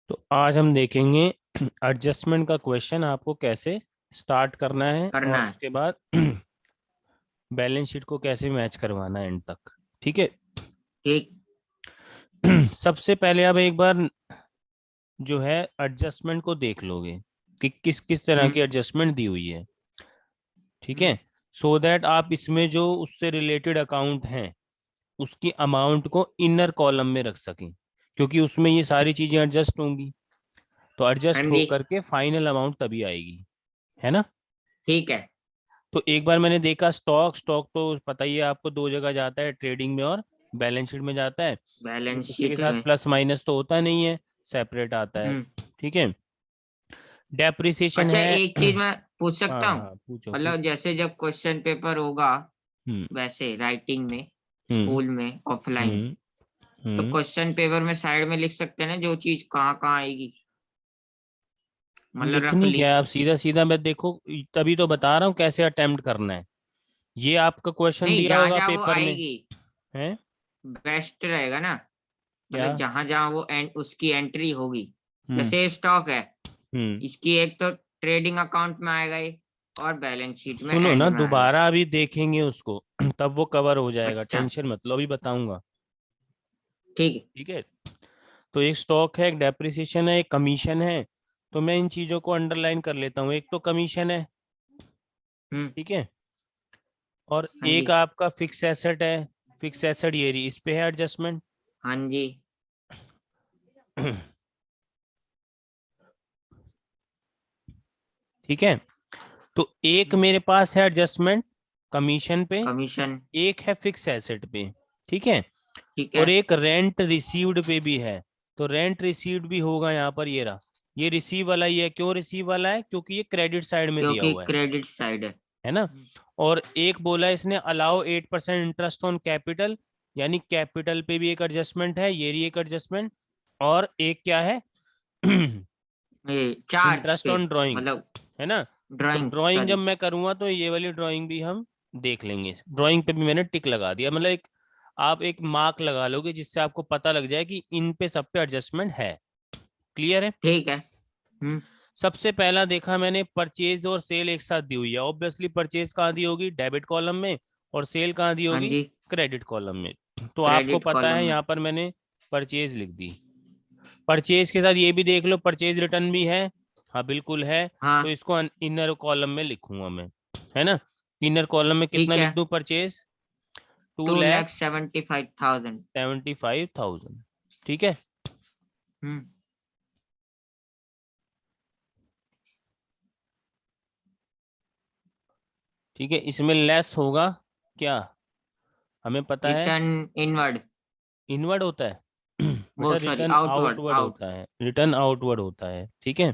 तो आज हम देखेंगे एडजस्टमेंट का क्वेश्चन आपको कैसे स्टार्ट करना है और करना है। उसके बाद बैलेंस शीट को कैसे मैच करवाना है एंड तक। ठीक है। ठीक। सबसे पहले आप एक बार जो है एडजस्टमेंट को देख लोगे कि किस किस तरह की हम्म एडजस्टमेंट दी हुई है। ठीक हम्म है। सो दैट आप इसमें जो उससे रिलेटेड अकाउंट हैं उसकी अमाउंट को इनर कॉलम में रख सकें, क्योंकि उसमें ये सारी चीजें एडजस्ट होंगी। तो हाँ एडजस्ट जी। होकर के फाइनल अमाउंट तभी आएगी, है ना। ठीक है। तो एक बार मैंने देखा स्टॉक स्टॉक तो पता ही है आपको, दो जगह जाता है, ट्रेडिंग में और बैलेंस शीट में जाता है। बैलेंस उसी के शीट साथ में। प्लस माइनस तो होता नहीं है, सेपरेट आता है। हम्म ठीक है। डेप्रिसिएशन अच्छा, है। एक चीज मैं पूछ हाँ सकता हूँ? हाँ, पूछो मतलब पूछो। जैसे जब क्वेश्चन पेपर होगा, हम्म वैसे राइटिंग में, हम्म स्कूल में, ऑफलाइन, हम्म तो हम्म क्वेश्चन पेपर में साइड में लिख सकते हैं ना जो चीज कहाँ कहाँ आएगी, मतलब लिखनी रफली। क्या है, आप सीधा सीधा मैं देखो, तभी तो बता रहा हूँ कैसे अटेम्प्ट करना है। ये आपका क्वेश्चन नहीं, दिया जहाँ होगा जहाँ वो पेपर में, आएगी है बेस्ट रहेगा ना। क्या। मतलब जहां जहां वो उसकी एंट्री होगी। हम्म जैसे स्टॉक है, हम्म इसकी एक तो ट्रेडिंग अकाउंट में आएगा ये, और बैलेंस शीट में सुनो एंड ना, में आएगा। दोबारा अभी देखेंगे उसको तब वो कवर हो जाएगा, अच्छा। टेंशन मत लो, अभी बताऊंगा। ठीक है। ठीक है। तो एक स्टॉक है, एक डेप्रिसिएशन है, एक कमीशन है। तो मैं इन चीजों को अंडरलाइन कर लेता हूँ। एक तो कमीशन है, हम्म। ठीक है, और हाँ एक जी। आपका फिक्स एसेट है। फिक्स एसेट ये रही, इस पे है एडजस्टमेंट। हाँ जी। ठीक है। तो एक हम्म। मेरे पास है एडजस्टमेंट कमीशन पे, कमीशन। एक है फिक्स एसेट पे। ठीक है। ठीक और है। एक रेंट रिसीव्ड पे भी है। तो रेंट रिसीव्ड भी होगा यहाँ पर, ये रहा। ये रिसीव वाला ही है। क्यों रिसीव वाला है? क्योंकि ये क्रेडिट साइड में दिया क्योंकि हुआ क्रेडिट साइड है। है ना। और एक बोला इसने अलाउ 8% इंटरेस्ट ऑन कैपिटल, यानी कैपिटल पे भी एक एडजस्टमेंट है, ये भी एक एडजस्टमेंट। और एक क्या है? ये चार्ज इंटरेस्ट पे, ऑन ड्राइंग, मतलब है ना। तो ड्राइंग, ड्राइंग जब सॉरी। मैं करूंगा तो ये वाली ड्राइंग भी हम देख लेंगे। ड्राइंग पे भी मैंने टिक लगा दिया, मतलब एक आप एक मार्क लगा लोगे जिससे आपको पता लग जाए कि इन पे सब पे एडजस्टमेंट है। क्लियर है। ठीक है। हम्म। सबसे पहला देखा मैंने, परचेज और सेल एक साथ दी हुई है। ऑब्वियसली परचेज कहाँ दी होगी? डेबिट कॉलम में। और सेल कहाँ दी हाँ होगी? जी। क्रेडिट कॉलम में। तो आपको क्रेडिट पता कॉलम है, में। यहाँ पर मैंने परचेज लिख दी। परचेज के साथ ये भी देख लो, परचेज रिटर्न भी है। हाँ बिल्कुल है। तो हाँ। इसको इनर कॉलम में लिखूंगा मैं, है ना। इनर कॉलम में कितना ठीक है। लिख दूं? Purchase two two lakh lakh 75,000। 75,000। ठीक है। हम्म। ठीक है, इसमें लेस होगा क्या? हमें पता है रिटर्न इनवर्ड। इनवर्ड होता है। वो बेटा sorry, return outward, outward out. होता है, रिटर्न आउटवर्ड होता है। ठीक है।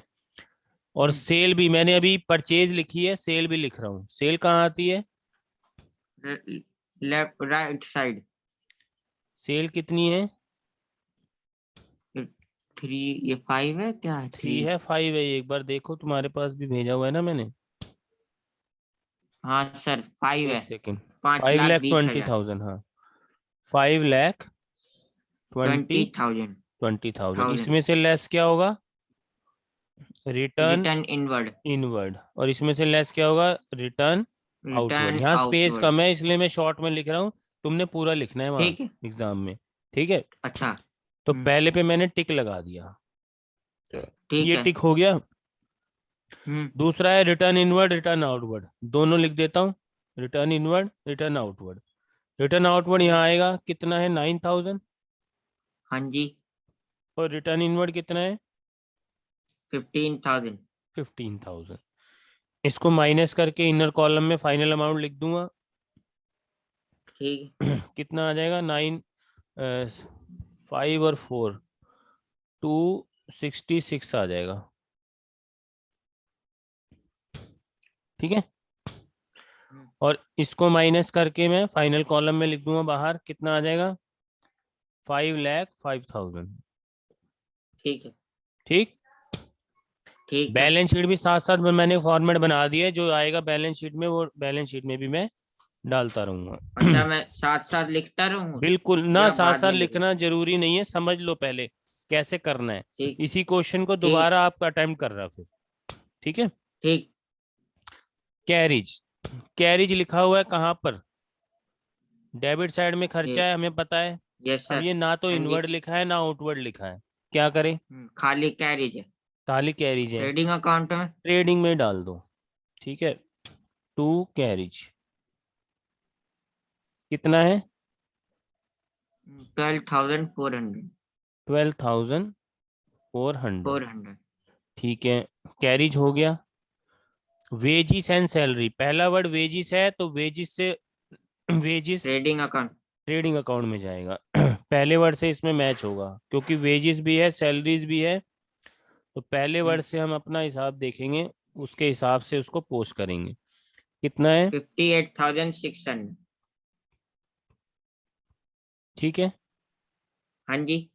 और सेल भी मैंने अभी परचेज लिखी है, सेल भी लिख रहा हूँ। सेल कहाँ आती है? Left right side. सेल कितनी है? थ्री। ये फाइव है, क्या है? Three three. है, फाइव है? एक बार देखो, तुम्हारे पास भी भेजा हुआ है ना मैंने। हाँ सर, फाइव एक है। सेकेंड। पांच फाइव लाख लैख बीस ट्वेंटी हजार थाउजेंड हाँ। 5,20,000 ट्वेंटी थाउजेंड 20,000, थाउजेंड इसमें से लेस क्या होगा? Return return inward. इनवर्ड। और इसमें से लेस क्या होगा? Return outward. रिटर्न यहाँ स्पेस आउटवर्ड। कम है इसलिए मैं शॉर्ट में लिख रहा हूँ। तुमने पूरा लिखना है वहाँ ठीक है। एग्जाम में। ठीक है। अच्छा। तो पहले पे मैंने टिक लगा दिया, ठीक ये है। टिक हो गया। हम्म। दूसरा है रिटर्न इनवर्ड रिटर्न आउटवर्ड, दोनों लिख देता हूँ। Return inward return outward. Return outward यहाँ आएगा, कितना है? 9,000। हाँ जी। और रिटर्न इनवर्ड कितना है? 15,000। 15,000। इसको माइनस करके इनर कॉलम में फाइनल अमाउंट लिख दूंगा। ठीक। कितना आ जाएगा? 5 और 4, 266 आ जाएगा। ठीक है। हम्म, और इसको माइनस करके मैं फाइनल कॉलम में लिख दूंगा बाहर, कितना आ जाएगा? 5,05,000। ठीक है। ठीक। ठीक है। बैलेंस शीट भी साथ साथ में मैंने फॉर्मेट बना दिया है, जो आएगा बैलेंस शीट में वो बैलेंस शीट में भी मैं डालता रहूंगा। अच्छा, मैं साथ साथ लिखता रहूँ बिल्कुल ना, या साथ बाद साथ में लिखूं? लिखना जरूरी नहीं है, समझ लो पहले। कैसे करना है। ठीक इसी क्वेश्चन को ठीक दोबारा आप अटेम्प्ट कर रहा फिर। ठीक है। ठीक। कैरिज, कैरिज लिखा हुआ है कहाँ पर? डेबिट साइड में खर्चा है, हमें पता है। यस अब सर। ये ना तो हाँ जी। इनवर्ड लिखा है ना आउटवर्ड लिखा है, क्या करें? खाली कैरिज है खाली कैरिज है, ट्रेडिंग अकाउंट में। ट्रेडिंग में डाल दो। ठीक है, टू कैरिज कितना है? 12,400। 12,400। 400। ठीक है, कैरिज हो गया। वेजिस एंड सैलरी, पहला वर्ड वेजिस है तो वेजिस से wages trading account. Trading account में जाएगा। पहले वर्ड से इसमें मैच होगा क्योंकि वेजिस भी है सैलरीज भी है, तो पहले वर्ड से हम अपना हिसाब देखेंगे, उसके हिसाब से उसको पोस्ट करेंगे। कितना है? 58,600। ठीक है। हाँ जी।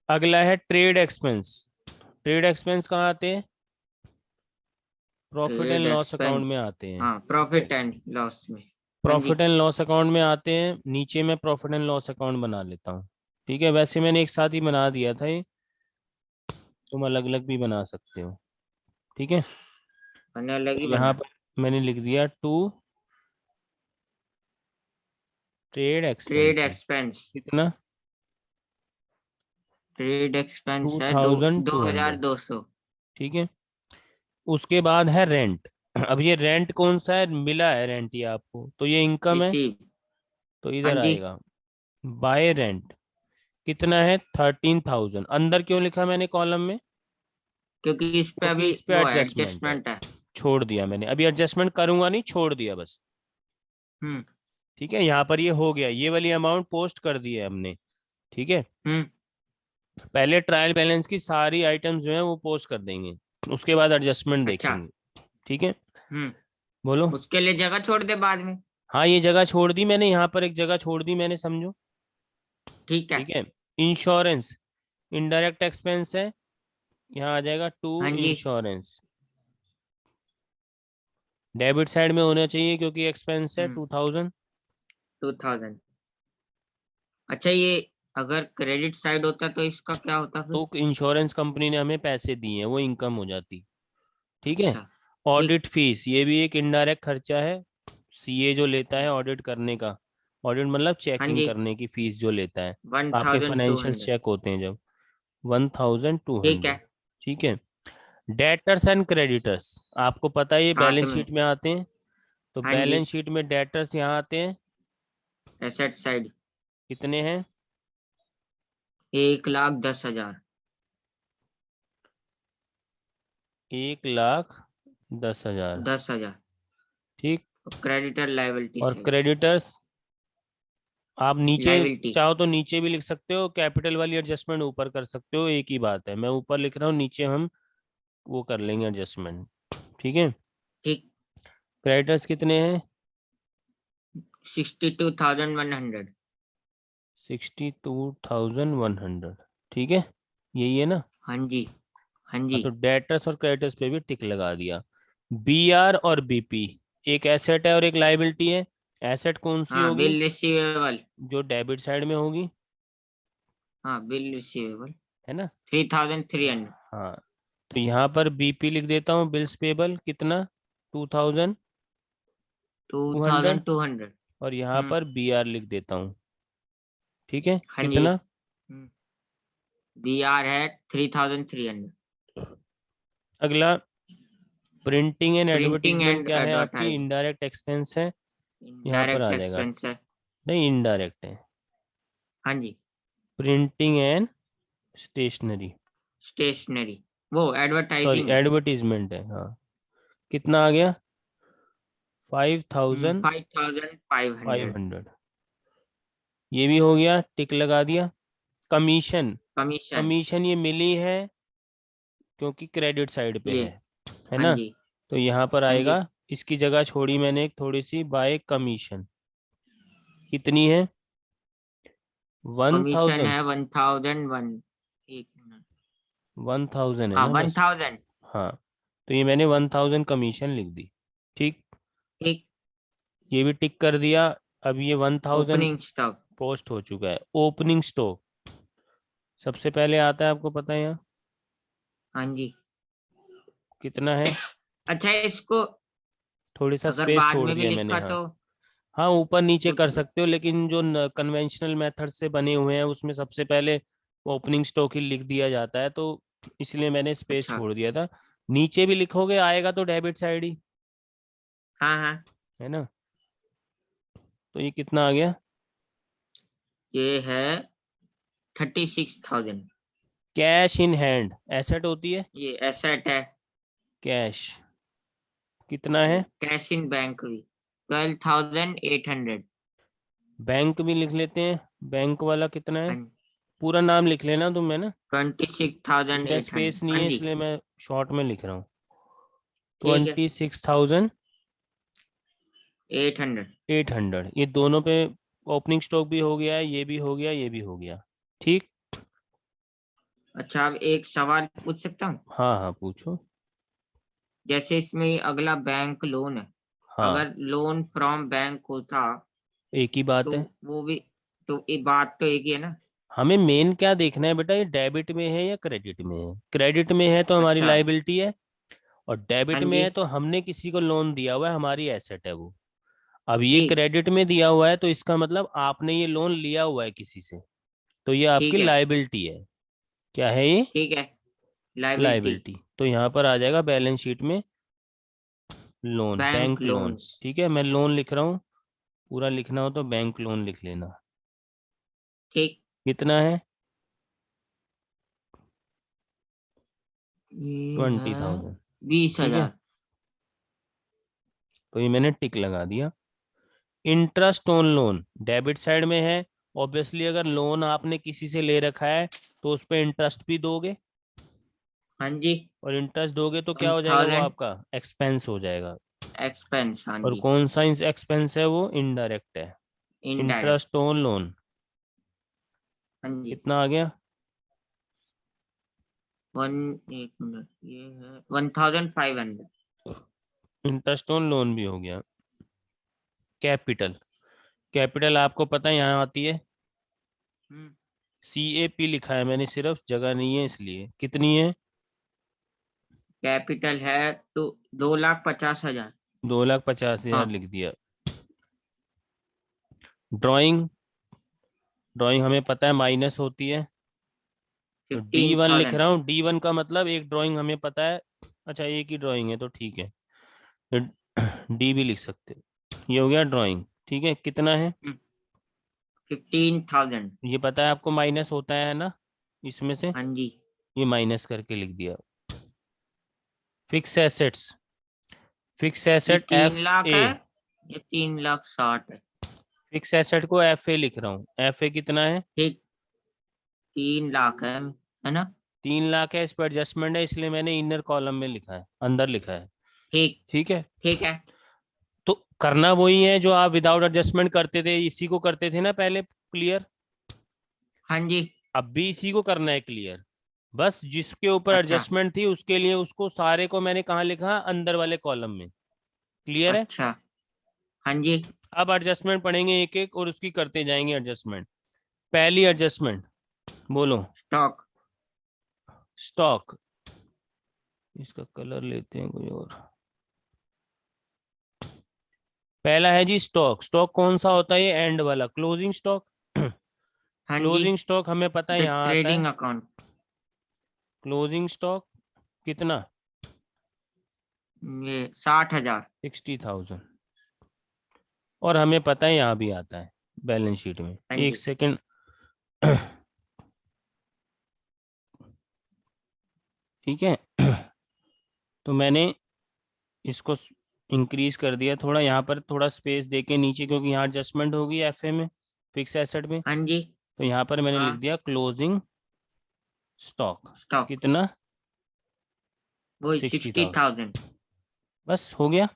अगला है ट्रेड एक्सपेंस। ट्रेड एक्सपेंस कहाँ आते हैं? Profit and trade loss account expense. में आते हैं। हाँ, ठीक है, प्रॉफिट एंड लॉस में। हाँ जी। प्रॉफिट एंड लॉस अकाउंट में आते हैं, नीचे में प्रॉफिट एंड लॉस अकाउंट बना लेता हूँ। ठीक है, वैसे मैंने एक साथ ही बना दिया था ये, तुम अलग अलग भी बना सकते हो। ठीक है, मैंने अलग ही तो यहाँ बना। पर मैंने लिख दिया to trade trade expenses. Expense. कितना? ट्रेड टू एक्सपेंस है दो थाउजेंड दो टू हजार हंड्रेड दो सौ ठीक है, उसके बाद है रेंट। अब ये रेंट कौन सा है? मिला है रेंट ये आपको, तो ये इनकम है, रिसीव। तो हाँ इधर जी। आएगा। बाय रेंट कितना है? 13,000। अंदर क्यों लिखा मैंने कॉलम में? क्योंकि इस पे क्योंकि अभी इस पे वो है, एडजस्टमेंट है, एडजस्टमेंट है। छोड़ दिया मैंने, अभी एडजस्टमेंट करूंगा नहीं, छोड़ दिया बस। हम्म ठीक है, यहाँ पर ये हो गया, ये वाली अमाउंट पोस्ट कर दी है हमने। ठीक है, हम्म। पहले ट्रायल बैलेंस की सारी आइटम्स जो है वो पोस्ट कर देंगे, उसके बाद एडजस्टमेंट अच्छा। देखेंगे। ठीक है, हम्म। बोलो। उसके लिए जगह छोड़ दे बाद में। हाँ, ये जगह छोड़ दी मैंने, यहाँ पर एक जगह छोड़ दी मैंने, समझो। ठीक है। ठीक है, इंश्योरेंस इनडायरेक्ट एक्सपेंस है, यहाँ आ जाएगा टू हाँ जी। इंश्योरेंस। डेबिट साइड में होना चाहिए क्योंकि एक्सपेंस है 2,000। 2,000। अच्छा, ये अगर क्रेडिट साइड होता तो इसका क्या होता फिर? तो इंश्योरेंस कंपनी ने हमें पैसे दिए हैं, वो इनकम हो जाती। ठीक है, अच्छा। ठीक। ऑडिट फीस ये भी एक इनडायरेक्ट खर्चा है, सीए जो लेता है ऑडिट करने का। ऑडिट मतलब हाँ चेकिंग जी। करने की फीस जो लेता है, वन आपके thousand two financial hundred check होते हैं जब। 1,200। ठीक है। ठीक है, डेटर्स एंड क्रेडिटर्स आपको पता है ये साथ बैलेंस में। शीट में आते हैं, तो हाँ जी। बैलेंस शीट में डेटर्स यहाँ आते हैं। Asset side. कितने हैं? 1,10,000। 1,10,000। 10,000। ठीक, क्रेडिटर लाइबिलिटी और साइड। क्रेडिटर्स आप नीचे लाइबिलिटी। चाहो तो नीचे भी लिख सकते हो, कैपिटल वाली एडजस्टमेंट ऊपर कर सकते हो, एक ही बात है, मैं ऊपर लिख रहा हूँ, नीचे हम वो कर लेंगे एडजस्टमेंट। ठीक है, ठीक। क्रेडिटर्स कितने हैं? 62,100। 62,100। ठीक है, यही है ना? हाँ जी। हाँ हाँ, जी। तो डेटर्स और क्रेडिटर्स पे भी टिक लगा दिया। बीआर और बीपी एक एसेट है और एक लाइबिलिटी है। एसेट कौन सी हाँ, होगी? Bill receivable. जो डेबिट साइड में होगी, हाँ, बिल रिसीवेबल। है ना? 3,300। हाँ, तो यहाँ पर बीपी लिख देता हूँ, बिल्स पेबल कितना? 2,200। टू थाउजेंड टू हंड्रेड और यहाँ पर बीआर लिख देता हूँ। ठीक है, हाँ जी। कितना? बी आर है 3,300। अगला printing and printing advertisement and क्या है आपकी? एडवर्टाइज। इनडायरेक्ट एक्सपेंस है, यहाँ पर इनडायरेक्ट आ जाएगा। एक्सपेंस है। नहीं, इनडायरेक्ट है। हाँ जी। Printing and stationery, stationery. वो सॉरी एडवर्टाइजिंग है। एडवर्टीजमेंट है, हाँ। कितना आ गया? 5,500। 5,500। ये भी हो गया, टिक लगा दिया। Commission, commission. कमीशन ये मिली है क्योंकि क्रेडिट साइड पे ये। है हाँ ना? जी। तो यहाँ पर हाँ जी। आएगा, इसकी जगह छोड़ी मैंने एक थोड़ी सी, बाय कमीशन। कितनी है? वन कमीशन थाउजेंड है 1,001। एक मिनट। 1,000 है हाँ, ना वन बस? थाउजेंड हाँ, तो ये मैंने 1,000 कमीशन लिख दी। ठीक, ठीक। ये भी टिक कर दिया। अब ये 1,000 ओपनिंग स्टॉक। पोस्ट हो चुका है। ओपनिंग स्टॉक सबसे पहले आता है, आपको पता है यहाँ हाँ जी। कितना है? अच्छा, इसको थोड़ी सा अगर स्पेस बाद छोड़ में भी दिया मैंने, लिखा हाँ। तो हाँ, ऊपर नीचे कुछ कर भी। सकते हो, लेकिन जो कन्वेंशनल मेथड से बने हुए हैं उसमें सबसे पहले ओपनिंग स्टॉक ही लिख दिया जाता है, तो इसलिए मैंने स्पेस अच्छा। छोड़ दिया था। नीचे भी लिखोगे आएगा तो डेबिट साइड ही, हाँ हाँ। है ना? तो ये कितना आ गया? ये है 36,000। कैश इन हैंड एसेट होती है। ये एसेट है। कैश कितना है? कैश इन बैंक भी 12,800। बैंक भी लिख लेते हैं। बैंक वाला कितना है? हाँ। पूरा नाम लिख लेना तुम, है ना? 26,800। स्पेस नहीं हाँ है जी। इसलिए मैं शॉर्ट में लिख रहा हूँ। ठीक है। 26,800। 800। ये दोनों पे ओपनिंग स्टॉक भी हो गया है, ये भी हो गया, ये भी हो गया। ठीक। अच्छा, अब एक सवाल पूछ सकता हूँ? हाँ हाँ, पूछो। जैसे इसमें अगला बैंक लोन है, हाँ, अगर लोन फ्रॉम बैंक होता एक ही बात तो है। वो भी, तो ये बात तो एक ही है ना? हमें मेन क्या देखना है बेटा, ये डेबिट में है या क्रेडिट में है? क्रेडिट में है तो हमारी अच्छा। लाइबिलिटी है, और हाँ डेबिट में जी। है तो हमने किसी को लोन दिया हुआ है, हमारी एसेट है वो। अब ये जी। क्रेडिट में दिया हुआ है तो इसका मतलब आपने ये लोन लिया हुआ है किसी से, तो ये आपकी ठीक है। लाइबिलिटी है। क्या है ये? ठीक है। लाइबिलिटी। लाइबिलिटी। तो यहाँ पर आ जाएगा बैलेंस शीट में loan, bank bank loan. Loans. ठीक है, मैं लोन लिख रहा हूँ। पूरा लिखना हो तो बैंक लोन लिख लेना। ठीक। कितना है? ये है 20,000। बीस ठीक है, हजार तो ये मैंने टिक लगा दिया। Interest on loan debit side में है। ऑब्वियसली अगर लोन आपने किसी से ले रखा है तो उस पर इंटरेस्ट भी दोगे, हाँ जी। और इंटरेस्ट दोगे तो क्या वन हो जाएगा, वो थाउजेंड आपका एक्सपेंस हो जाएगा। एक्सपेंस। हाँ और जी। कौन सा एक्सपेंस है? वो इनडायरेक्ट है। इनडायरेक्ट। इंटरेस्ट ऑन लोन हाँ जी। कितना आ गया? वन, एक मिनट, ये है 1,500। इंटरेस्ट ऑन लोन भी हो गया। कैपिटल। कैपिटल आपको पता है यहाँ आती है, हम्म। CAP लिखा है मैंने, सिर्फ जगह नहीं है इसलिए। कितनी है? कैपिटल है तो 2,50,000। 2,50,000 हाँ। लिख दिया। ड्राइंग। ड्राइंग हमें पता है माइनस होती है, तो फिफ्टीन D1 लिख थाउजेंड रहा हूँ। D1 का मतलब एक ड्राइंग हमें पता है। अच्छा, एक ही ड्राइंग है तो ठीक है, डी भी लिख सकते हो। ये हो गया ड्राइंग। ठीक है, कितना है? 15,000। ये पता है आपको माइनस होता है ना इसमें से, हाँ जी। ये माइनस करके लिख दिया। Fix assets. फिक्स ये एसेट तीन एफ लाख ए। है। ये 3,60,000 है। फिक्स एसेट को FA लिख रहा हूँ। FA कितना है? ठीक। 3 लाख है ना? 3 लाख है। इस पर एडजस्टमेंट है इसलिए मैंने इनर कॉलम में लिखा है, अंदर लिखा है। ठीक। ठीक है, ठीक है। तो करना वही है जो आप विदाउट एडजस्टमेंट करते थे, इसी को करते थे ना पहले, क्लियर? हाँ जी। अब भी इसी को करना है क्लियर। बस जिसके ऊपर अच्छा। एडजस्टमेंट थी उसके लिए उसको सारे को मैंने कहाँ लिखा? अंदर वाले कॉलम में। क्लियर है? अच्छा। हाँ जी। अब एडजस्टमेंट पढ़ेंगे एक एक और उसकी करते जाएंगे एडजस्टमेंट। पहली एडजस्टमेंट बोलो। स्टॉक। स्टॉक। इसका कलर लेते हैं कोई और। पहला है जी स्टॉक। स्टॉक कौन सा होता है? ये एंड वाला क्लोजिंग स्टॉक। हाँ जी। क्लोजिंग स्टॉक हमें पता है द यहाँ आता है। Trading account. क्लोजिंग स्टॉक कितना? ये 60,000। 60,000। और हमें पता है यहाँ भी आता है बैलेंस शीट में। हाँ एक जी। सेकंड। ठीक है, तो मैंने इसको इंक्रीज कर दिया थोड़ा, यहाँ पर थोड़ा स्पेस देके नीचे, क्योंकि यहाँ एडजस्टमेंट होगी FA में, फिक्स एसेट में। हाँ जी। तो यहाँ पर मैंने लिख हाँ। दिया क्लोजिंग स्टॉक। स्टॉक कितना? वो 60,000। 60,000। बस हो गया।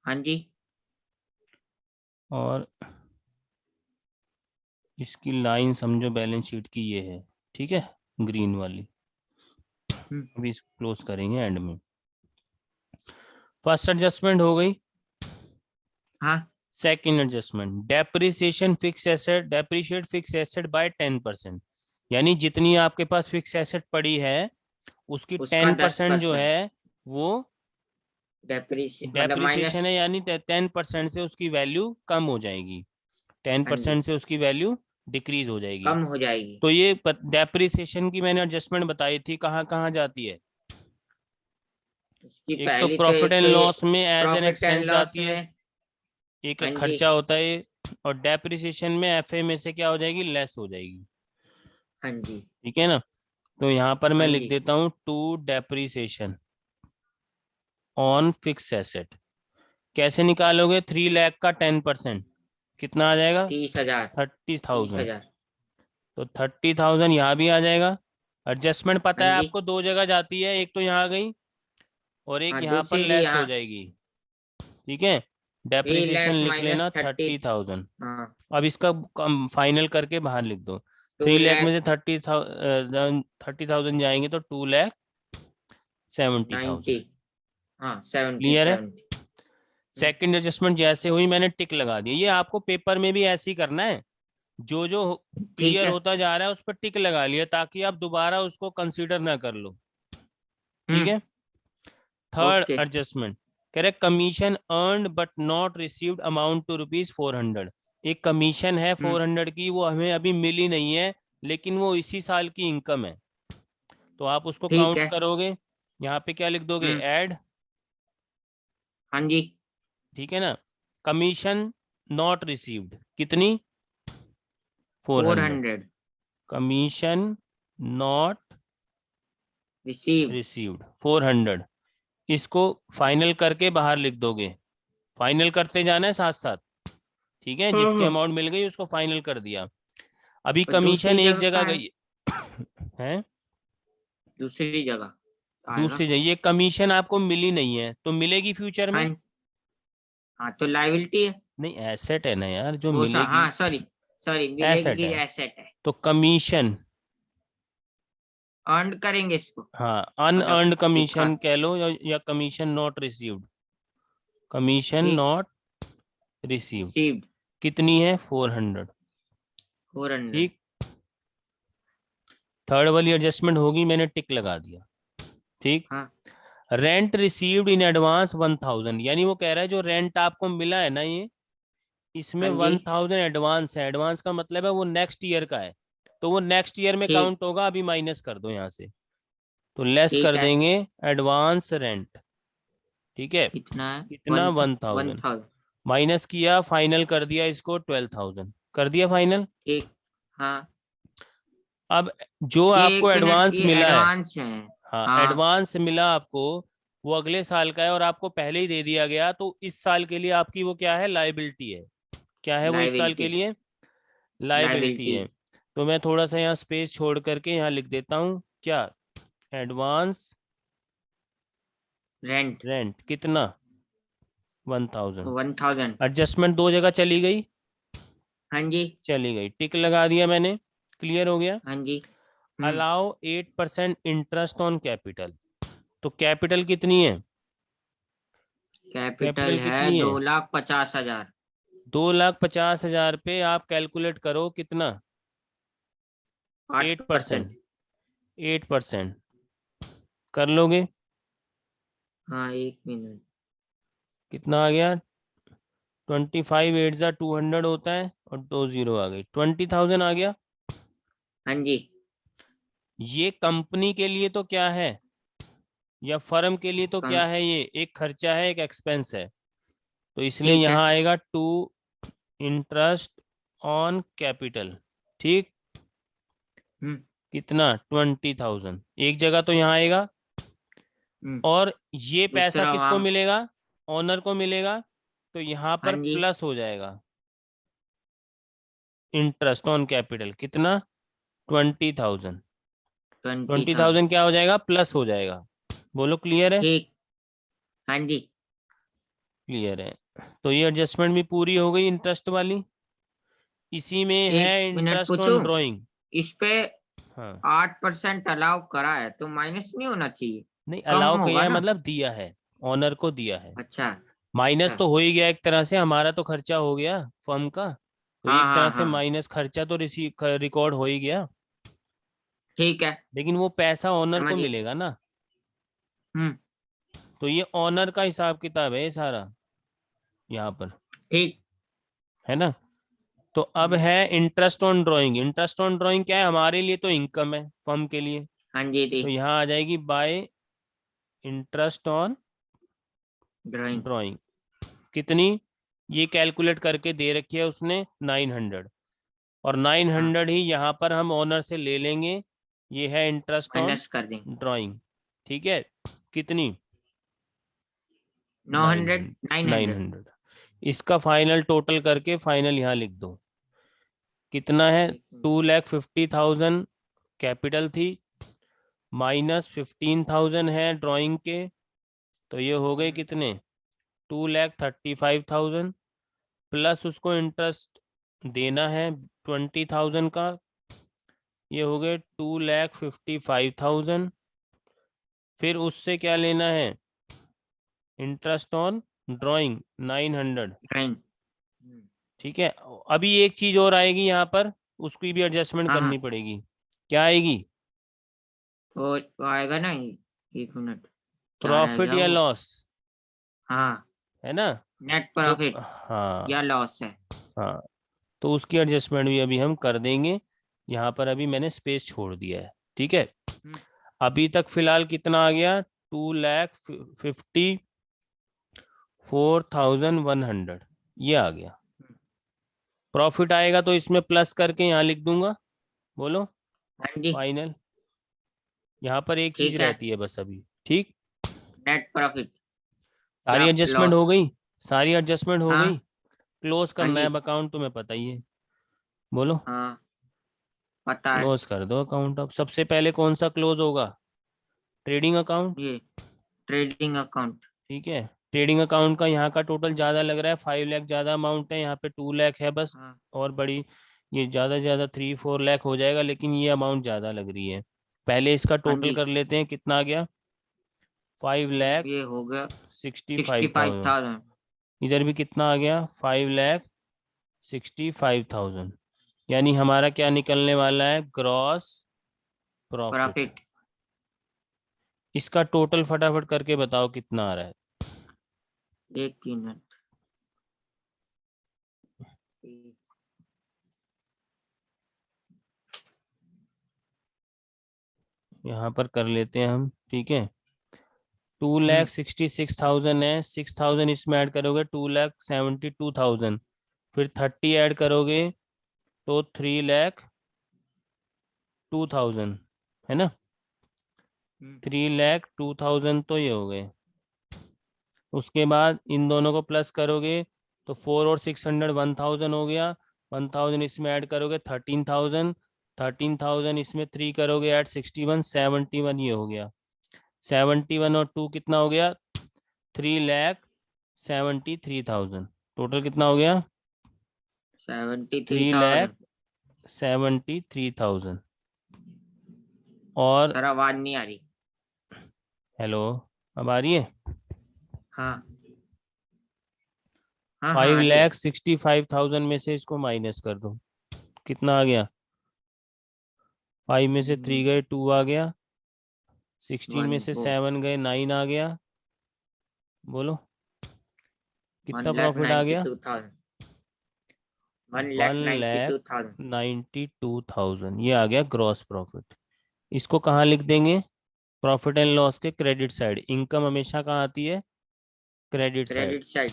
हाँ जी। और इसकी लाइन समझो बैलेंस शीट की ये है, ठीक है, ग्रीन वाली। हम्म। अभी इसको क्लोज करेंगे एंड में। फर्स्ट एडजस्टमेंट हो गई। हाँ। Second adjustment, depreciation fix asset, depreciate fix asset by 10%। यानी जितनी आपके पास फिक्स एसेट पड़ी है उसकी उसका 10% जो 10% है वो मतलब माइनस। डेप्रिसिएशन है, यानी 10% से उसकी वैल्यू कम हो जाएगी, टेन हाँ जी, परसेंट से उसकी वैल्यू डिक्रीज हो जाएगी। कम हो जाएगी। तो ये डेप्रिसिएशन की मैंने एडजस्टमेंट बताई थी, कहाँ कहाँ जाती है। इसकी एक तो पहली तो प्रॉफिट एक एंड तो ये लॉस में as an profit and expense loss जाती है, में। एक हाँ एक जी, खर्चा होता है। और डेप्रिसिएशन में एफए में से क्या हो जाएगी, लेस हो जाएगी। हाँ जी, ठीक है ना। तो यहाँ पर मैं हाँ लिख जी। देता हूँ to depreciation on fix asset. कैसे निकालोगे, 3 लाख का 10% कितना आ जाएगा, 30,000। थर्टी तीस थाउजेंड हजार तो 30,000 यहाँ भी आ जाएगा। एडजस्टमेंट पता हाँ है जी। आपको, दो जगह जाती है, एक तो यहाँ गई और एक हाँ, यहाँ पर दूसरी लेस हो यहाँ जाएगी। ठीक है, 3 डेप्रिसिएशन लाख लिख माइनस लेना 30। 30,000। हाँ, अब इसका फाइनल करके बाहर लिख दो। 2 3 लाख में लाख से 30,000 जाएंगे तो 2,70,000। 90। हाँ, 70 क्लियर है। 70। सेकंड एडजस्टमेंट जैसे हुई मैंने टिक लगा दिया, ये आपको पेपर में भी ऐसे ही करना है। जो जो ठीक क्लियर है। होता जा रहा है उस पर टिक लगा लिया, ताकि आप दोबारा उसको कंसीडर ना कर लो। ठीक हम्म। है। Third okay. एडजस्टमेंट कह रहे commission earned but not received amount to ₹400। एक कमीशन है हम्म। 400 की, वो हमें अभी मिली नहीं है, लेकिन वो इसी साल की इनकम है, तो आप उसको ठीक काउंट है। करोगे। यहाँ पे क्या लिख दोगे, हम्म। ऐड। हाँ जी। ठीक है ना। कमीशन नॉट रिसीव्ड कितनी, 400। 400 कमीशन नॉट रिसीव्ड। रिसीव्ड 400, इसको फाइनल करके बाहर लिख दोगे। फाइनल करते जाना है साथ साथ। ठीक है, हाँ जिसकी हाँ। अमाउंट मिल गई उसको फाइनल कर दिया। अभी और कमीशन दूसरी एक जगह जगह कहाँ है? गई है, दूसरी जगह आएगा। दूसरी जगह ये कमीशन आपको मिली नहीं है, तो मिलेगी फ्यूचर में। हाँ। हाँ, तो लाइबिलिटी है। नहीं, एसेट है ना यार, जो वो सा मिलेगी। हाँ, सॉरी। सॉरी, एसेट मिलेगी है, एसेट है। तो कमीशन, अर्न करेंगे इसको। हाँ मतलब अनअर्नड इसका। कमीशन कह लो, या कमीशन नॉट रिसीव्ड, कमीशन ठीक। नॉट रिसीव्ड रिसीव्ड कितनी है, 400। 400। ठीक, थर्ड वाली एडजस्टमेंट होगी, मैंने टिक लगा दिया। ठीक। हाँ। रेंट रिसीव्ड इन एडवांस 1,000, यानी वो कह रहा है जो रेंट आपको मिला है ना, ये इसमें हाँ जी। 1,000 एडवांस है। एडवांस का मतलब है वो नेक्स्ट ईयर का है, तो वो नेक्स्ट ईयर में ठीक। काउंट होगा, अभी माइनस कर दो यहाँ से, तो लेस ठीक कर है। देंगे एडवांस रेंट। ठीक है, कितना है? कितना, one one thousand thousand minus किया, फाइनल कर दिया इसको, 12,000 कर दिया फाइनल। ठीक। हाँ। अब जो ये आपको एक मिनट, एडवांस ये मिला है, एडवांस है। हाँ हाँ। एडवांस मिला आपको, वो अगले साल का है और आपको पहले ही दे दिया गया, तो इस साल के लिए आपकी वो क्या है, लाइबिलिटी है। क्या है वो इस साल के लाइबिलिटी। लिए, लाइबिलिटी लाइबिलिटी। है। तो मैं थोड़ा सा यहाँ स्पेस छोड़ करके यहाँ लिख देता हूँ क्या, एडवांस रेंट। रेंट कितना, 1,000। 1000। एडजस्टमेंट दो जगह चली गई, हाँ जी। चली गई, टिक लगा दिया मैंने, क्लियर हो गया। हाँ जी। हम्म। अलाउ 8% इंटरेस्ट ऑन कैपिटल, तो कैपिटल कितनी है, कैपिटल कैपिटल है कितनी है, 2,50,000। 2,50,000 पे आप कैलकुलेट करो कितना, आठ 8%, परसेंट 8% कर लोगे, हाँ, एक मिनट। कितना आ गया, 25 8 जा 200 होता है, और 2 0 आ गई, 20,000 आ गया। हाँ जी। ये कंपनी के लिए तो क्या है, या फर्म के लिए तो कम। क्या है, ये एक खर्चा है, एक एक्सपेंस है, तो इसलिए ठीक है। यहाँ आएगा टू इंटरेस्ट ऑन कैपिटल। ठीक, हम्म। कितना, 20,000 एक जगह तो यहाँ आएगा। हम्म। और ये पैसा दूसरा किसको वहाँ। मिलेगा, ओनर को मिलेगा, तो यहाँ हाँ पर जी। प्लस हो जाएगा, इंटरेस्ट ऑन कैपिटल कितना, 20,000। ट्वेंटी ट्वेंटी थाउजेंड थाउजेंड क्या हो जाएगा, प्लस हो जाएगा। बोलो क्लियर है, ठीक। हाँ जी। क्लियर है। तो ये एडजस्टमेंट भी पूरी हो गई इंटरेस्ट वाली। इसी में है एक मिनट इंटरेस्ट पूछूं। On drawing. इस पे हाँ, 8% अलाउ करा है तो माइनस नहीं होना चाहिए। नहीं कम अलाउ किया होगा है ना? मतलब दिया है, ऑनर को दिया है। अच्छा। माइनस अच्छा। तो हो ही गया एक तरह से, हमारा तो खर्चा हो गया फर्म का, तो हाँ एक तरह हाँ से हाँ। माइनस खर्चा तो रिसीव रिकॉर्ड हो ही गया। ठीक है, लेकिन वो पैसा ऑनर को समझ गए। मिलेगा ना। हम्म। तो ये ऑनर का हिसाब किताब है ये सारा यहाँ पर, ठीक। है ना। तो अब हम्म। है interest on drawing. Interest on drawing क्या है, हमारे लिए तो इनकम है फर्म के लिए। हाँ जी दी। तो यहाँ आ जाएगी bye interest on drawing. Drawing. कितनी, ये कैलकुलेट करके दे रखी है उसने 900, और हाँ, 900 ही यहाँ पर हम ऑनर से ले लेंगे। ये है इंटरेस्ट ऑन माइनस कर देंगे। ड्राइंग। ठीक है, कितनी, 900, 900, 900। 900। इसका फाइनल टोटल करके फाइनल यहाँ लिख दो। कितना है, एक मिनट। 2,50,000 कैपिटल थी, -15,000 है ड्राइंग के। तो ये हो गए हम्म। कितने, 2,35,000, प्लस उसको इंटरेस्ट देना है 20,000 का। ये हो गए 2,55,000। फिर उससे क्या लेना है, इंटरेस्ट ऑन ड्राइंग 900। ड्राइंग। ठीक है, अभी एक चीज और आएगी यहाँ पर, उसकी भी एडजस्टमेंट हाँ करनी हाँ, पड़ेगी। क्या आएगी, वो आएगा ना, एक मिनट। क्या रह प्रॉफिट गया या वो? लॉस, हाँ, है ना। नेट तो प्रॉफिट हाँ, या लॉस है। हाँ, तो उसकी एडजस्टमेंट भी अभी हम कर देंगे। यहाँ पर अभी मैंने स्पेस छोड़ दिया है। ठीक है, हम्म। अभी तक फिलहाल कितना आ गया, 2,54,100 ये आ गया। प्रॉफिट आएगा तो इसमें प्लस करके यहाँ लिख दूंगा। बोलो हाँ जी। फाइनल। यहाँ पर एक चीज ठीक है, रहती है बस अभी। ठीक, नेट प्रॉफिट या सारी एडजस्टमेंट हो लॉस। गई, सारी एडजस्टमेंट हो हाँ गई। क्लोज हाँ करना है जी। अब अकाउंट, तुम्हें पता ही है। बोलो, हाँ, पता है। क्लोज कर दो अकाउंट। अब सबसे पहले कौन सा क्लोज होगा, ट्रेडिंग अकाउंट। ये ट्रेडिंग अकाउंट। ठीक है, ट्रेडिंग अकाउंट का यहाँ का टोटल ज़्यादा लग रहा है, 5 लाख ज़्यादा अमाउंट है, यहाँ पे 2 लाख है बस। हाँ और बड़ी, ये ज़्यादा से ज़्यादा 3-4 लाख हो जाएगा, लेकिन ये अमाउंट ज़्यादा लग रही है। पहले इसका हाँ टोटल जी। कर लेते हैं, कितना आ गया, 5 लाख ये हो गया sixty sixty five five thousand thousand इधर भी कितना आ गया, 5,65,000। यानी हमारा क्या निकलने वाला है, ग्रॉस प्रॉफिट। प्रॉफिट। इसका टोटल फटाफट करके बताओ कितना आ रहा है। एक मिनट। यहाँ पर कर लेते हैं हम। ठीक है, 2,66,000 है, 6,000 इसमें ऐड करोगे 2,72,000, फिर 30 ऐड करोगे तो 3,02,000, है ना। हम्म। 3,02,000 तो ये हो गए। उसके बाद इन दोनों को प्लस करोगे तो 4 और 600 1,000 हो गया। 1,000 इसमें ऐड करोगे 13,000। 13,000 इसमें 3 करोगे ऐड 61, 71 ये हो गया। 71 और 2 कितना हो गया, 3,73,000। टोटल कितना हो गया, 73,000। 3,73,000। और सर आवाज नहीं आ रही। हेलो, अब आ रही है। हाँ हाँ हाँ, फाइव आ रही है। लैख सिक्सटी फाइव थाउजेंड में से इसको माइनस कर दो, कितना आ गया, 5 में से 3 गए 2 आ गया, 16 वन में से वो 7 गए 9 आ गया। बोलो वन कितना लैख प्रॉफिट आ नाइन्टी गया, टू थाउजेंड 1,92,000। 1,92,000 ये आ गया ग्रॉस प्रॉफिट। इसको कहाँ लिख देंगे, प्रॉफिट एंड लॉस के क्रेडिट साइड। इनकम हमेशा कहाँ आती है, credit side. Credit side.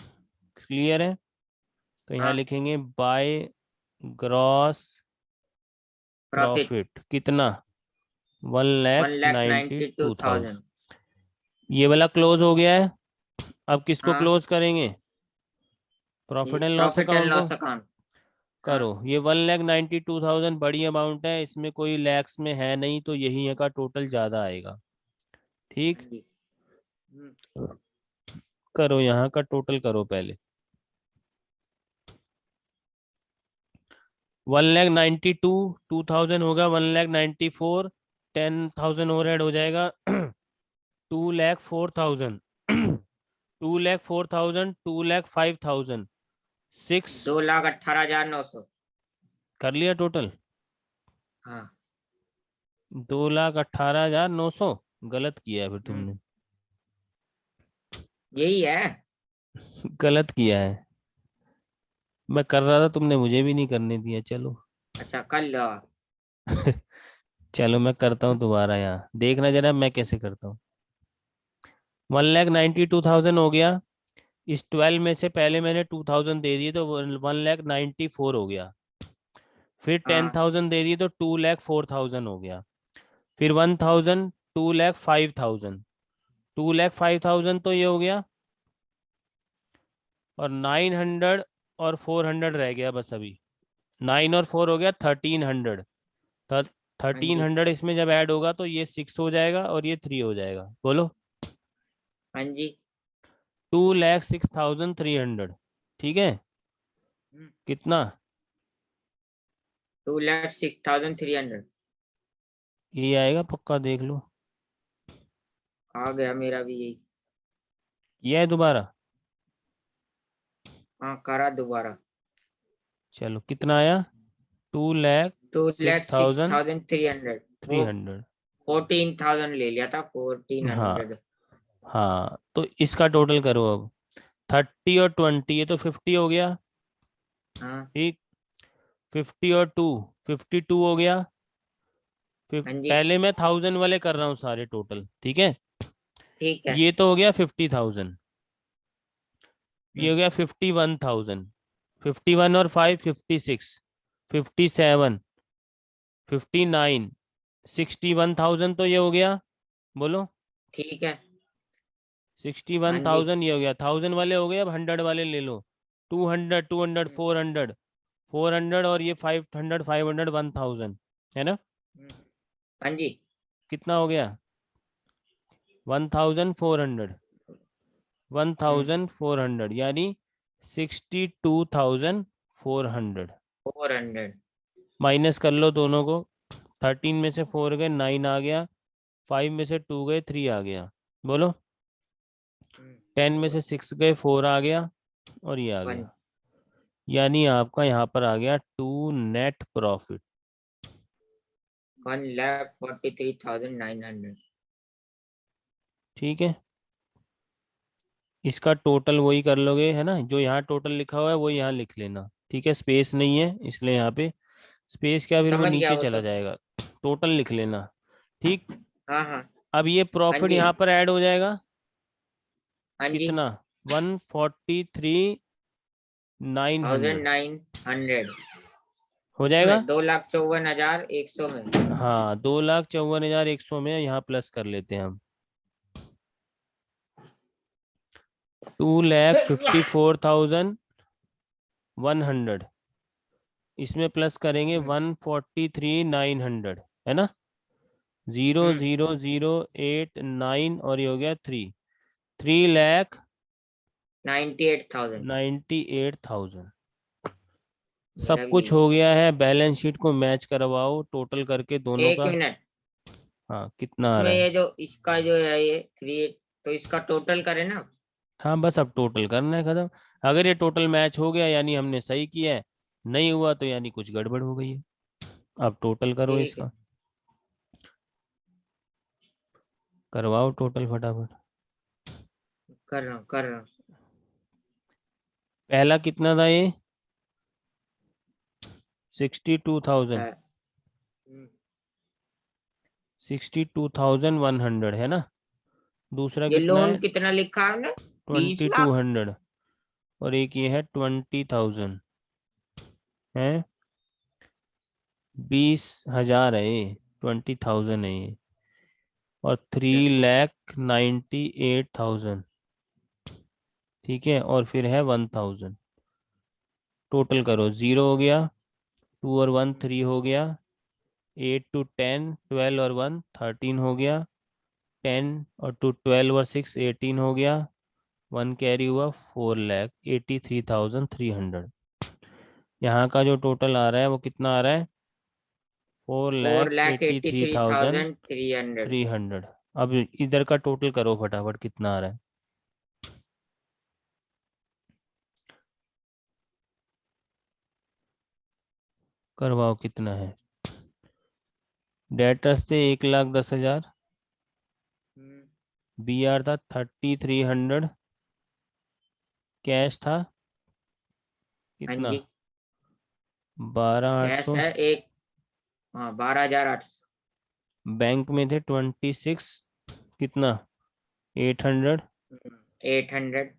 Clear है, तो यहाँ हाँ, लिखेंगे बाय ग्रॉस प्रॉफिट प्रॉफिट कितना, one one lakh lakh ninety ninety two two thousand thousand ये वाला क्लोज हो गया है। अब किसको हाँ, क्लोज करेंगे, profit and loss profit and account को। Loss account. हाँ करो, ये 1,92,000 बड़ी अमाउंट है, इसमें कोई लैक्स में है नहीं, तो यही का टोटल ज्यादा आएगा। हाँ ठीक, जी। हम्म। करो यहाँ का टोटल करो पहले। 1,92,200 होगा, 1,94,000, 10,000 ओवर हेड हो जाएगा। 2,04,000, 2,04,000, 2,05,000, 6 2,18,900। कर लिया टोटल। हाँ 2,18,900 गलत किया है फिर हम्म, तुमने। यही है। गलत किया है। मैं कर रहा था, तुमने मुझे भी नहीं करने दिया। चलो। अच्छा कर लो। चलो मैं करता हूँ दोबारा, यहाँ देखना जरा मैं कैसे करता हूँ। 1,92,000 हो गया। इस 12 में से पहले मैंने 2,000 दे दिए तो 1,94 हो गया। फिर टेन हाँ थाउजेंड दे दिए तो 2,04,000 हो गया। फिर 1,000, 2,05,000, 2,05,000 तो ये हो गया। और 900 और 400 रह गया बस अभी। 9 और 4 हो गया 1,300। हाँ थर्टीन जी। हंड्रेड इसमें जब ऐड होगा तो ये 6 हो जाएगा और ये 3 हो जाएगा। बोलो। हाँ जी। 2,06,300। ठीक है। कितना? 2,06,300। ये आएगा पक्का, देख लो। आ गया मेरा भी यही। ये है दोबारा। हाँ करा दोबारा। चलो कितना आया? Two lakh two lakh six six thousand thousand three hundred three वो हंड्रेड 14,000 ले लिया था, फोर्टीन हाँ। हंड्रेड हाँ तो इसका टोटल करो अब। 30 और 20, ये तो 50 हो गया। हाँ। ठीक। 50 और 2, 52 हो गया। फिर हाँ जी। पहले मैं 1,000 वाले कर रहा हूँ सारे टोटल, ठीक है। ठीक है। ये तो हो गया 50,000। ये हम्म, हो गया 51,000। 51 और 5, 56, 57, 59, 61,000 तो ये हो गया। बोलो। ठीक है। सिक्सटी वन हाँ जी। थाउजेंड ये हो गया। 1,000 वाले हो गए, अब 100 वाले ले लो। 200, 200, हम्म, 400, 400 और ये 500, 500, 1,000 है ना। हम्म, हाँ जी। कितना हो गया? 1,400। वन हम्म, थाउजेंड फोर हंड्रेड यानी 62,400। 400। माइनस कर लो दोनों को। 13 में से 4 गए, 9 आ गया। 5 में से 2 गए, 3 आ गया। बोलो। 10 में से 6 गए, 4 आ गया। और ये आ वन गया। यानी आपका यहाँ पर आ गया 2 नेट प्रॉफिट। 1,43,900। ठीक है। इसका टोटल वही कर लोगे, है ना, जो यहाँ टोटल लिखा हुआ है वो यहाँ लिख लेना। ठीक है, स्पेस नहीं है इसलिए यहाँ पे स्पेस क्या, फिर वो समझ गया नीचे वो चला तो। जाएगा। टोटल लिख लेना। ठीक। हाँ हाँ। अब ये हाँ प्रॉफिट जी। यहाँ पर ऐड हो जाएगा। हाँ जी। कितना? 143,900 1,900। हो जाएगा। इसमें 2,54,100 में। हाँ, 2,54,100 में यहाँ प्लस कर लेते हैं हम। 2,54,100 इसमें प्लस करेंगे हम्म, 143,900, है ना। 0,0,0,8,9 और ये हो गया 3। 3,98,000। 98,000। सब मेरा भी कुछ यही। हो गया है। बैलेंस शीट को मैच करवाओ टोटल करके दोनों एक का। मिनट। हाँ, कितना आ इसमें रहा है? ये जो इसका जो है ये थ्री, तो इसका टोटल करें ना। हाँ बस अब टोटल करना है, खत्म। अगर ये टोटल मैच हो गया यानी हमने सही किया है। नहीं हुआ तो यानी कुछ गड़बड़ हो गई है। अब टोटल करो ठीक है। इसका। करवाओ टोटल फटाफट। कर रहा हूँ कर रहा हूँ। पहला कितना था ये? 62,000। है। हम्म, 62,100 है ना। दूसरा ये कितना लोन है? कितना लिखा है हमने? बीस ट्वेंटी टू लाख हंड्रेड और एक ये है 20,000 है। 20,000 है ये। 20,000 है ये। और थ्री अच्छा। लैख 98,000। ठीक है, और फिर है 1,000। टोटल करो। 0 हो गया। 2 और 1 हम्म, 3 हो गया। 8 to 10 12 और 1 13 हो गया। 10 और 2 12 और 6 18 हो गया। 1 कैरी हुआ। 4,83,300। यहाँ का जो टोटल आ रहा है वो कितना आ रहा है? Four four lakh lakh eighty eighty three three thousand thousand three hundred three hundred अब इधर का टोटल करो फटाफट, कितना आ रहा है? करवाओ कितना है। डेटर्स थे 1,10,000, हम्म, बी आर था 3,300, कैश था हाँ कितना, जी। 12,800, कैश है एक, हाँ 12,800। बैंक में थे 26, कितना, 800, 800।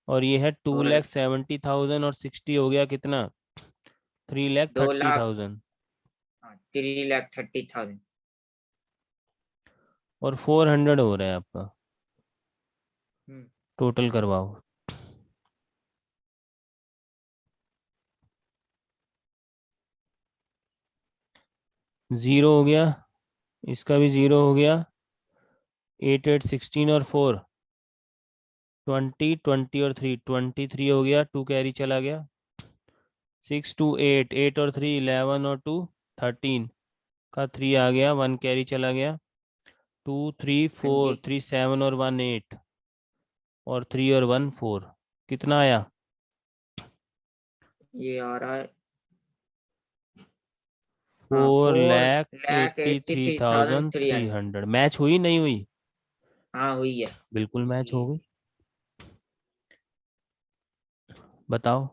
और ये है टू और लैख सेवेंटी थाउजेंड और 60 हो गया कितना, 2,00,000, $3,30,000, हाँ 3,30,000। और 400 हो रहा है आपका, हम्म, टोटल करवाओ। जीरो हो गया, इसका भी जीरो हो गया, 8, 8, 16 और 4, 20, 20 और 3, 23 हो गया, 2 कैरी चला गया, 6, 2, 8, 8 और 3, 11 और 2, 13 का 3 आ गया, 1 कैरी चला गया, 2, 3, 4, हाँ जी। 3, 7 और 1, 8, और 3 और 1, 4, कितना आया, ये आ रहा है, हाँ four four lakh lakh eighty eighty three three thousand thousand three three hundred hundred match हुई नहीं हुई, हाँ हुई है। बिल्कुल मैच हो इसलिए गई। बताओ,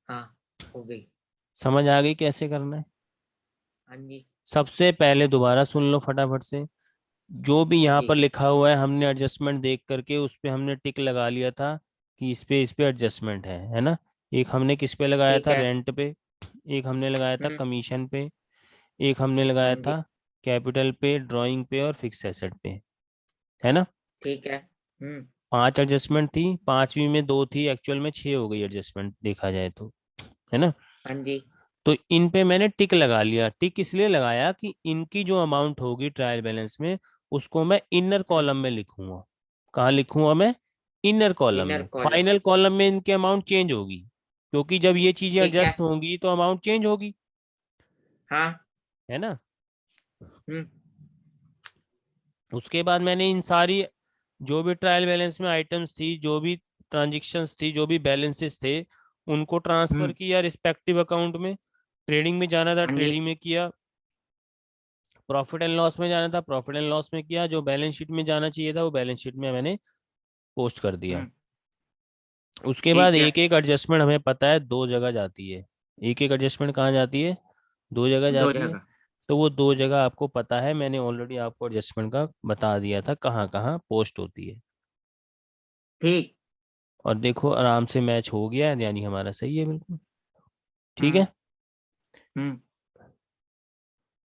हाँ हो गई। समझ आ गई कैसे करना है। हाँ जी। सबसे पहले दोबारा सुन लो फटाफट से, जो भी हाँ यहाँ जी। पर लिखा हुआ है हमने एडजस्टमेंट देख करके उस पे हमने टिक लगा लिया था कि इस पे एडजस्टमेंट है ना। एक हमने किस पे लगाया ठीक था, है। रेंट पे, एक हमने लगाया था हम्म। कमीशन पे, एक हमने हाँ लगाया जी। था कैपिटल पे, ड्राइंग पे और फिक्स एसेट पे, है ना। ठीक है। 5 एडजस्टमेंट थी, पांचवी में 2 थी, एक्चुअल में 6 हो गई एडजस्टमेंट देखा जाए तो, है ना। हाँ जी। तो इन पे मैंने टिक लगा लिया, टिक इसलिए लगाया कि इनकी जो अमाउंट होगी ट्रायल बैलेंस में उसको मैं इनर हम्म। कॉलम में लिखूंगा। कहाँ लिखूंगा मैं, इनर कॉलम इनर में, कॉलम। फाइनल कॉलम में इनके अमाउंट चेंज होगी, क्योंकि जब ये चीजें ठीक है। एडजस्ट होंगी तो अमाउंट चेंज होगी, हाँ। है ना। हम्म। उसके बाद मैंने इन सारी जो भी ट्रायल बैलेंस में आइटम्स थी, जो भी ट्रांजेक्शन्स थी, जो भी बैलेंसेस थे, उनको ट्रांसफर हम्म। किया रिस्पेक्टिव अकाउंट में। ट्रेडिंग में जाना था हाँ जी। ट्रेडिंग में किया, प्रॉफिट एंड लॉस में जाना था प्रॉफिट एंड लॉस में किया, जो बैलेंस शीट में जाना चाहिए था वो बैलेंस शीट में मैंने पोस्ट कर दिया। हम्म। उसके बाद ठीक है। एक एक एडजस्टमेंट हमें पता है 2 जगह जाती है, एक एक एडजस्टमेंट कहाँ जाती है, 2 जगह दो जाती है। जगह। तो वो 2 जगह आपको पता है, मैंने ऑलरेडी आपको एडजस्टमेंट का बता दिया था कहाँ कहाँ पोस्ट होती है। ठीक। और देखो आराम से मैच हो गया है, यानी हमारा सही है बिल्कुल, ठीक हम्म। है। हम्म।